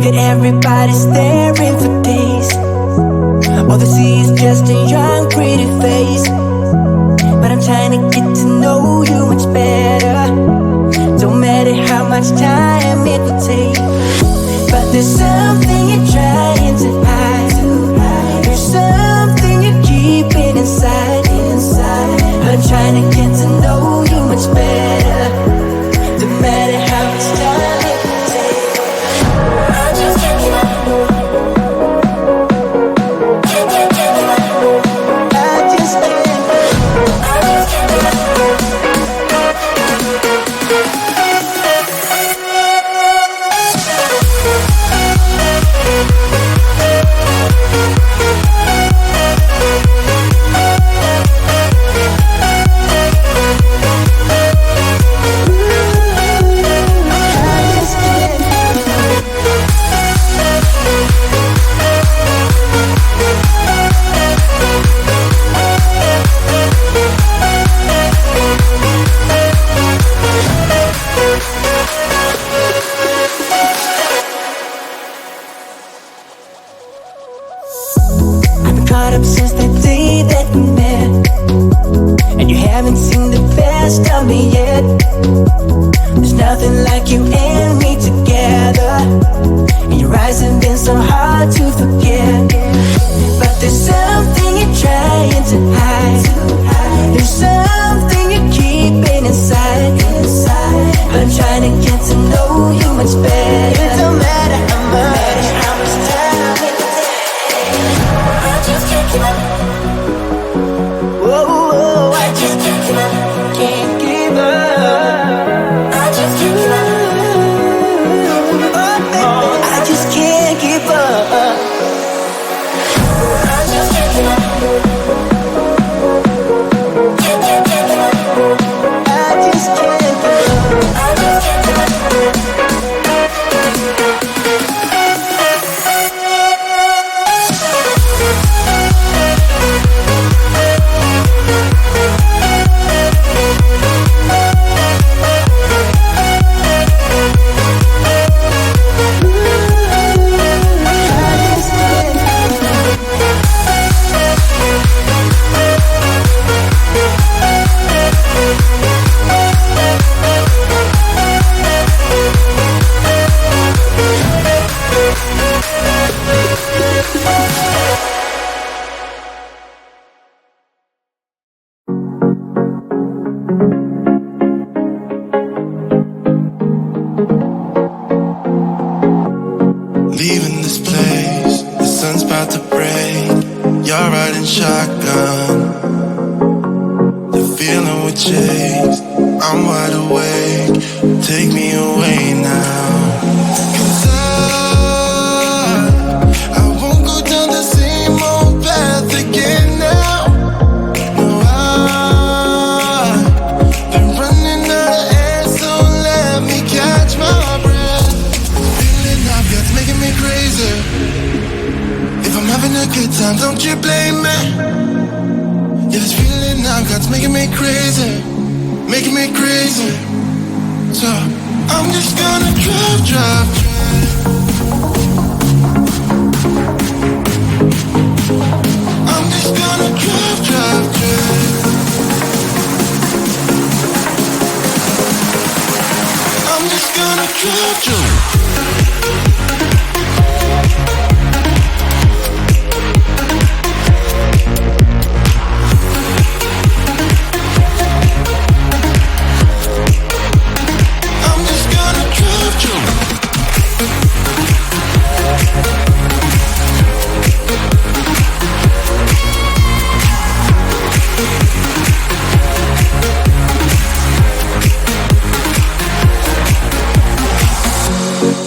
got everybody staring for days. All they see is just a young, pretty face. But I'm trying to get to know you much better. Don't matter how much time it will take. But there's something you're trying to hide. There's something you're keeping inside. But I'm trying to get to know you much better. Don't matter how much time it will take. I just can't give up. Caught up since the day that we met, and you haven't seen the best of me yet. There's nothing like you and me together, and your eyes have been so hard to forget. But there's something you're trying to hide. There's something you're keeping inside. But I'm trying to get to know you much better. It don't matter how much time it takes. I just can't give up. Whoa, I just can't give up. Can't give up. I just can't give up. Oh, I just can't give up. I just can't give up. Can't give up. I just can't give up. I just can't give up. Leaving this place, the sun's about to break. You're riding shotgun. The feeling we chase, I'm wide awake. Take me away now. 'Cause I won't go down the same old path again now. No, I've been running out of air, so let me catch my breath. Feeling I've got's making me crazy. If I'm having a good time, don't you blame me. Yeah, this feeling I've got's making me crazy, making me crazy. So I'm just gonna drive. I'm just gonna drive. I'm just gonna drive.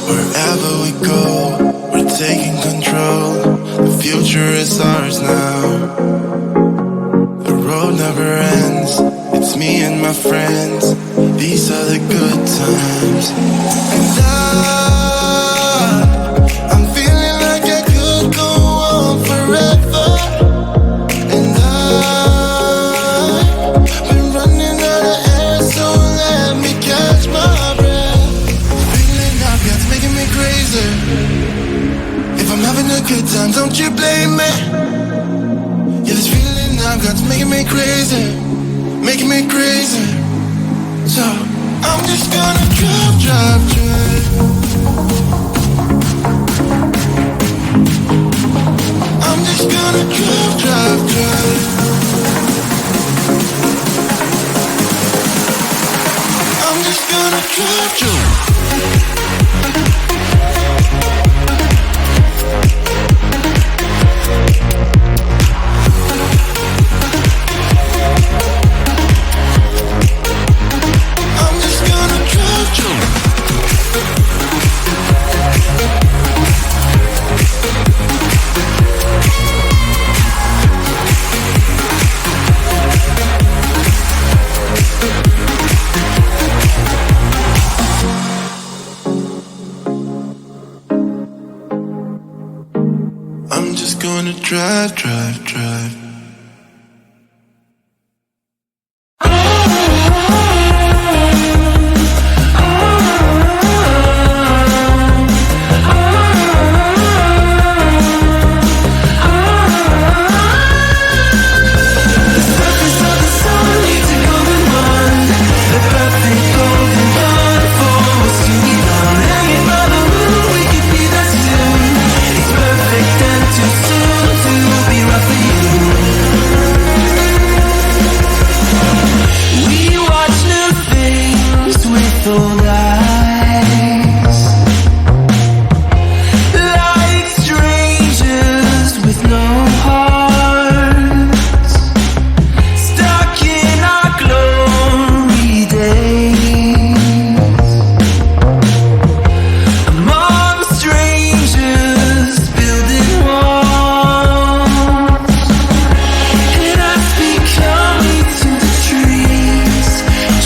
Wherever we go, we're taking control. The future is ours now. The road never ends. It's me and my friends. These are the good times. And I'm feeling like I could go on forever. And I've been running out of air, so let me catch my breath. Feeling I've got's making me crazy. don't you blame me. Yeah, this feeling I've got's making me crazy, making me crazy. So I'm just gonna drive. I'm just gonna drive. I'm just gonna drive. I'm just gonna drive.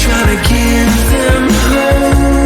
Trying to give them hope.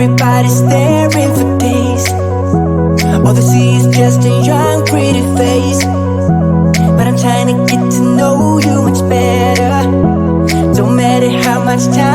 everybody's staring for days. All they see is just a young, pretty face. But I'm trying to get to know you much better. Don't matter how much time